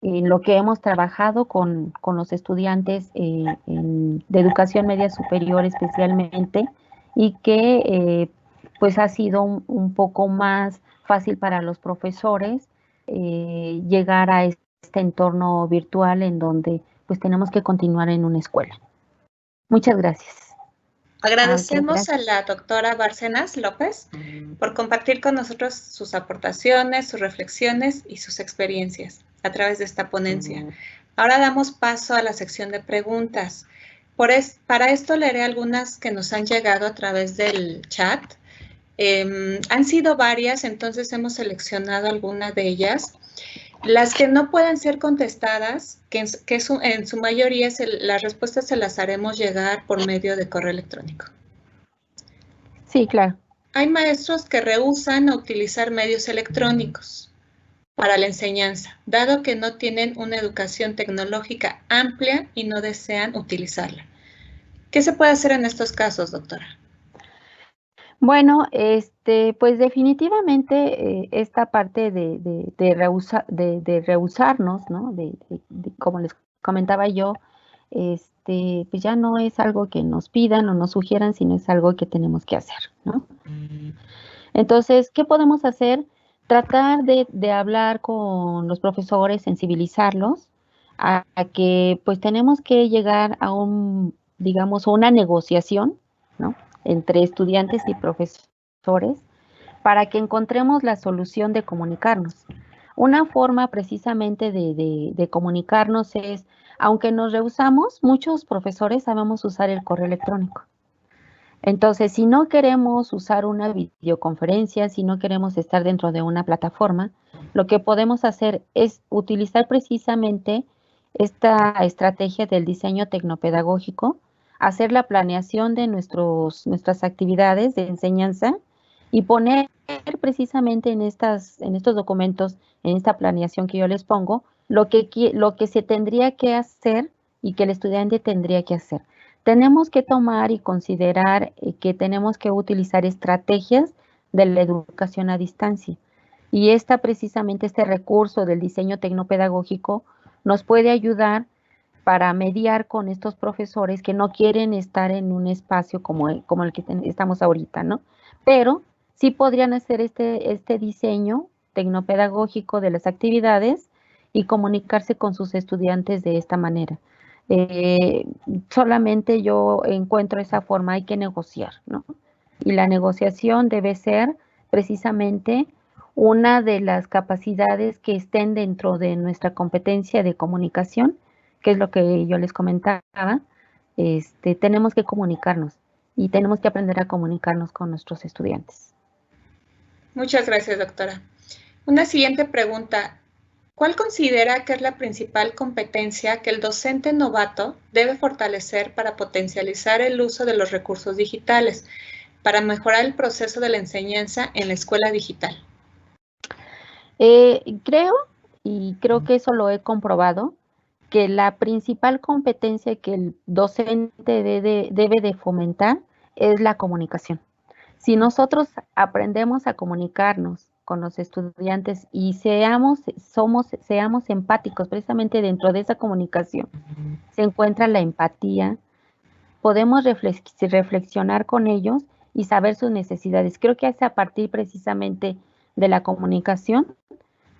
lo que hemos trabajado con los estudiantes de educación media superior especialmente, y que pues ha sido un poco más fácil para los profesores llegar a este entorno virtual en donde pues tenemos que continuar en una escuela. Muchas gracias. Agradecemos a la doctora Bárcenas López por compartir con nosotros sus aportaciones, sus reflexiones y sus experiencias a través de esta ponencia. Ahora damos paso a la sección de preguntas. Para esto leeré algunas que nos han llegado a través del chat. Han sido varias, entonces hemos seleccionado algunas de ellas. Las que no pueden ser contestadas, que en su mayoría las respuestas se las haremos llegar por medio de correo electrónico. Sí, claro. Hay maestros que rehúsan a utilizar medios electrónicos para la enseñanza, dado que no tienen una educación tecnológica amplia y no desean utilizarla. ¿Qué se puede hacer en estos casos, doctora? Bueno, pues definitivamente esta parte de rehusarnos, ¿no? Como les comentaba yo, pues ya no es algo que nos pidan o nos sugieran, sino es algo que tenemos que hacer, ¿no? Entonces, ¿qué podemos hacer? Tratar de hablar con los profesores, sensibilizarlos a que pues tenemos que llegar a digamos, a una negociación, ¿no? Entre estudiantes y profesores para que encontremos la solución de comunicarnos. Una forma precisamente de comunicarnos es, aunque nos rehusamos, muchos profesores sabemos usar el correo electrónico. Entonces, si no queremos usar una videoconferencia, si no queremos estar dentro de una plataforma, lo que podemos hacer es utilizar precisamente esta estrategia del diseño tecnopedagógico, hacer la planeación de nuestras actividades de enseñanza y poner precisamente en estos documentos, en esta planeación que yo les pongo, lo que se tendría que hacer y que el estudiante tendría que hacer. Tenemos que tomar y considerar que tenemos que utilizar estrategias de la educación a distancia. Y precisamente este recurso del diseño tecnopedagógico nos puede ayudar para mediar con estos profesores que no quieren estar en un espacio como el que estamos ahorita, ¿no? Pero sí podrían hacer este diseño tecnopedagógico de las actividades y comunicarse con sus estudiantes de esta manera. Solamente yo encuentro esa forma, hay que negociar, ¿no? Y la negociación debe ser precisamente una de las capacidades que estén dentro de nuestra competencia de comunicación, que es lo que yo les comentaba. Tenemos que comunicarnos y tenemos que aprender a comunicarnos con nuestros estudiantes. Muchas gracias, doctora. Una siguiente pregunta. ¿Cuál considera que es la principal competencia que el docente novato debe fortalecer para potencializar el uso de los recursos digitales, para mejorar el proceso de la enseñanza en la escuela digital? Creo que eso lo he comprobado, que la principal competencia que el docente debe de fomentar es la comunicación. Si nosotros aprendemos a comunicarnos con los estudiantes y seamos empáticos, precisamente dentro de esa comunicación se encuentra la empatía, podemos reflexionar con ellos y saber sus necesidades. Creo que es a partir precisamente de la comunicación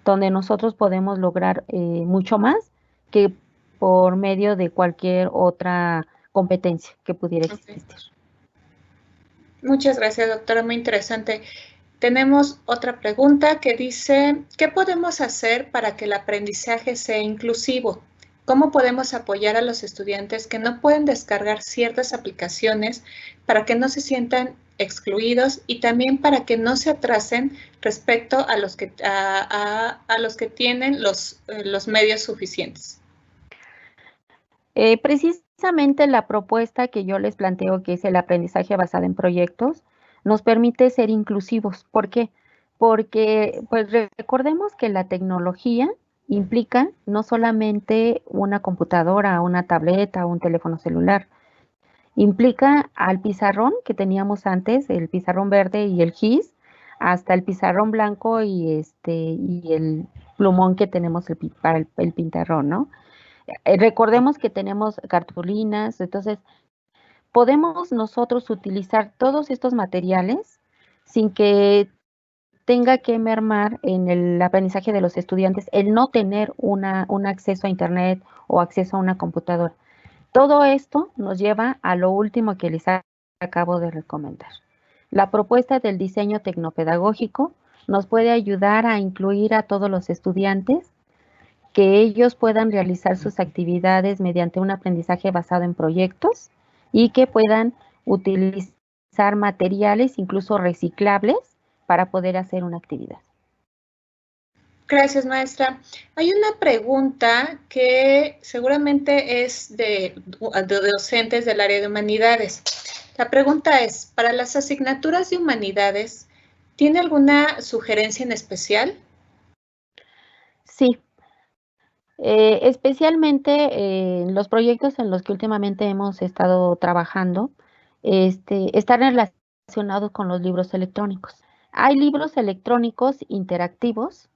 donde nosotros podemos lograr mucho más que por medio de cualquier otra competencia que pudiera existir. Muchas gracias, doctora, muy interesante. Tenemos otra pregunta que dice, ¿qué podemos hacer para que el aprendizaje sea inclusivo? ¿Cómo podemos apoyar a los estudiantes que no pueden descargar ciertas aplicaciones para que no se sientan excluidos y también para que no se atrasen respecto a los que tienen los medios suficientes? Precisamente la propuesta que yo les planteo, que es el aprendizaje basado en proyectos, nos permite ser inclusivos. ¿Por qué? Porque pues recordemos que la tecnología implica no solamente una computadora, una tableta, un teléfono celular, Implica al pizarrón que teníamos antes, el pizarrón verde y el gis, hasta el pizarrón blanco y el plumón que tenemos para el pintarrón, ¿no? Recordemos que tenemos cartulinas, entonces podemos nosotros utilizar todos estos materiales sin que tenga que mermar en el aprendizaje de los estudiantes el no tener un acceso a Internet o acceso a una computadora. Todo esto nos lleva a lo último que les acabo de recomendar. La propuesta del diseño tecnopedagógico nos puede ayudar a incluir a todos los estudiantes, que ellos puedan realizar sus actividades mediante un aprendizaje basado en proyectos y que puedan utilizar materiales, incluso reciclables, para poder hacer una actividad. Gracias, maestra. Hay una pregunta que seguramente es de docentes del área de humanidades. La pregunta es, para las asignaturas de humanidades, ¿tiene alguna sugerencia en especial? Sí, especialmente en los proyectos en los que últimamente hemos estado trabajando, están relacionados con los libros electrónicos. Hay libros electrónicos interactivos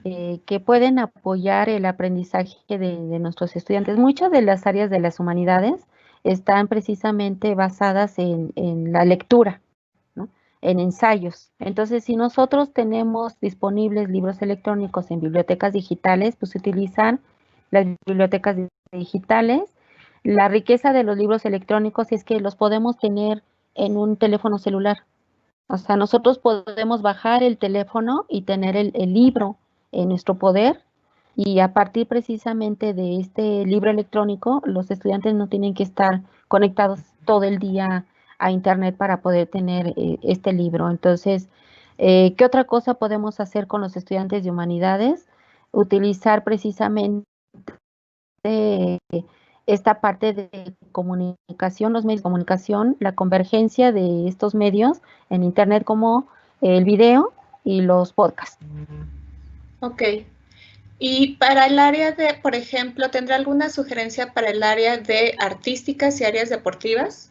que pueden apoyar el aprendizaje de nuestros estudiantes. Muchas de las áreas de las humanidades están precisamente basadas en la lectura, ¿no? En ensayos. Entonces, si nosotros tenemos disponibles libros electrónicos en bibliotecas digitales, pues utilizar las bibliotecas digitales. La riqueza de los libros electrónicos es que los podemos tener en un teléfono celular. O sea, nosotros podemos bajar el teléfono y tener el libro en nuestro poder, y a partir precisamente de este libro electrónico, los estudiantes no tienen que estar conectados todo el día a Internet para poder tener este libro. Entonces, ¿qué otra cosa podemos hacer con los estudiantes de humanidades? Utilizar precisamente esta parte de comunicación, los medios de comunicación, la convergencia de estos medios en Internet, como el video y los podcasts. Ok. Y para el área de, por ejemplo, ¿tendrá alguna sugerencia para el área de artísticas y áreas deportivas?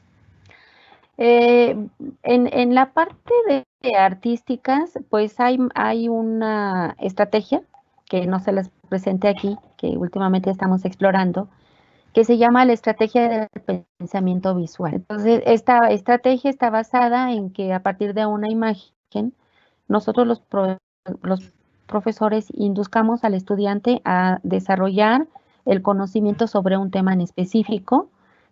En la parte de artísticas, pues hay una estrategia que no se las presenté aquí, que últimamente estamos explorando, que se llama la estrategia del pensamiento visual. Entonces, esta estrategia está basada en que a partir de una imagen, nosotros los profesores induzcamos al estudiante a desarrollar el conocimiento sobre un tema en específico,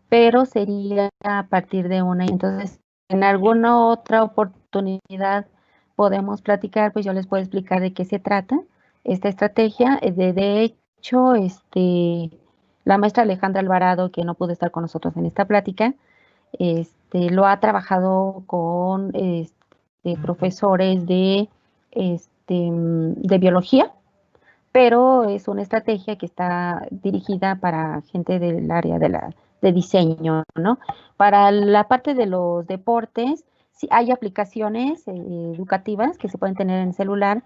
pero sería a partir de una. Entonces, en alguna otra oportunidad podemos platicar, pues yo les puedo explicar de qué se trata esta estrategia. De hecho, la maestra Alejandra Alvarado, que no pudo estar con nosotros en esta plática, lo ha trabajado con profesores de biología, pero es una estrategia que está dirigida para gente del área de diseño, ¿no? Para la parte de los deportes, sí hay aplicaciones educativas que se pueden tener en el celular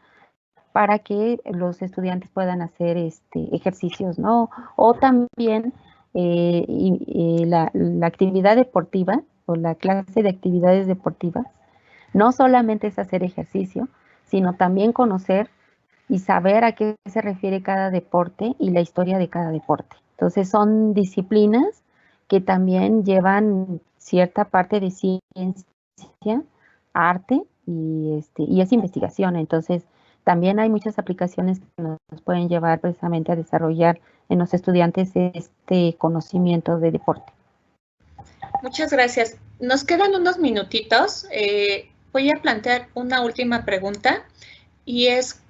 para que los estudiantes puedan hacer ejercicios, ¿no? O también la actividad deportiva o la clase de actividades deportivas no solamente es hacer ejercicio, sino también conocer y saber a qué se refiere cada deporte y la historia de cada deporte. Entonces son disciplinas que también llevan cierta parte de ciencia, arte y es investigación. Entonces también hay muchas aplicaciones que nos pueden llevar precisamente a desarrollar en los estudiantes este conocimiento de deporte. Muchas gracias. Nos quedan unos minutitos. Voy a plantear una última pregunta y es,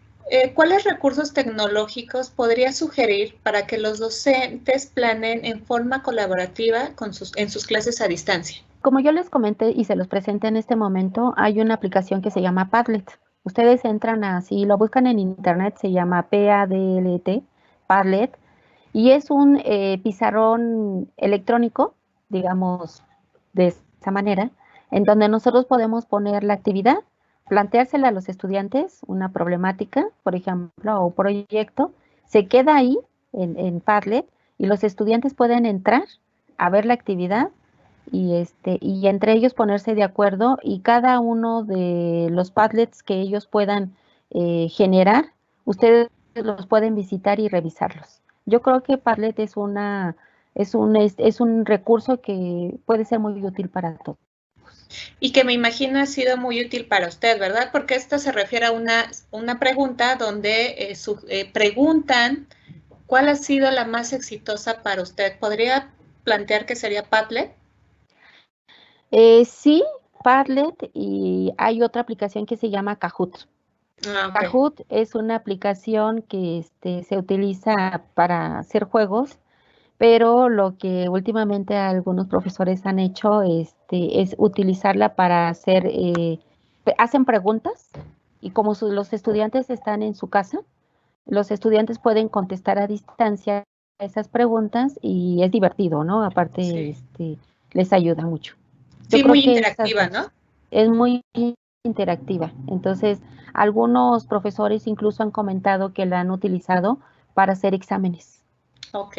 ¿cuáles recursos tecnológicos podría sugerir para que los docentes planeen en forma colaborativa en sus clases a distancia? Como yo les comenté y se los presenté en este momento, hay una aplicación que se llama Padlet. Ustedes entran así, lo buscan en internet, se llama PADLT, Padlet, y es un pizarrón electrónico, digamos, de esa manera, en donde nosotros podemos poner la actividad, planteársela a los estudiantes, una problemática, por ejemplo, o un proyecto, se queda ahí en Padlet y los estudiantes pueden entrar a ver la actividad y entre ellos ponerse de acuerdo y cada uno de los Padlets que ellos puedan generar, ustedes los pueden visitar y revisarlos. Yo creo que Padlet es un recurso que puede ser muy útil para todos. Y que me imagino ha sido muy útil para usted, ¿verdad? Porque esto se refiere a una pregunta donde preguntan cuál ha sido la más exitosa para usted. ¿Podría plantear que sería Padlet? Sí, Padlet, y hay otra aplicación que se llama Kahoot. Ah, okay. Kahoot es una aplicación que se utiliza para hacer juegos, pero lo que últimamente algunos profesores han hecho es utilizarla para hacen preguntas y como los estudiantes están en su casa, los estudiantes pueden contestar a distancia esas preguntas y es divertido, ¿no? Aparte, Sí. Les ayuda mucho. Yo Sí, creo muy que esas interactiva, ¿no? dos es muy interactiva. Entonces, algunos profesores incluso han comentado que la han utilizado para hacer exámenes. Ok.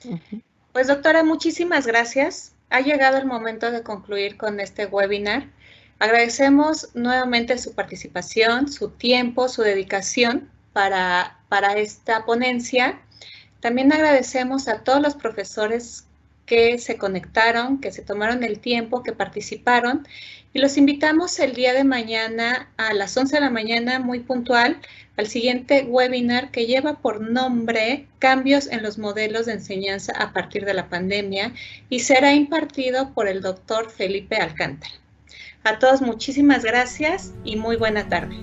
Uh-huh. Pues doctora, muchísimas gracias. Ha llegado el momento de concluir con este webinar. Agradecemos nuevamente su participación, su tiempo, su dedicación para esta ponencia. También agradecemos a todos los profesores que se conectaron, que se tomaron el tiempo, que participaron y los invitamos el día de mañana a las 11 de la mañana, muy puntual, al siguiente webinar que lleva por nombre Cambios en los modelos de enseñanza a partir de la pandemia y será impartido por el doctor Felipe Alcántara. A todos muchísimas gracias y muy buena tarde.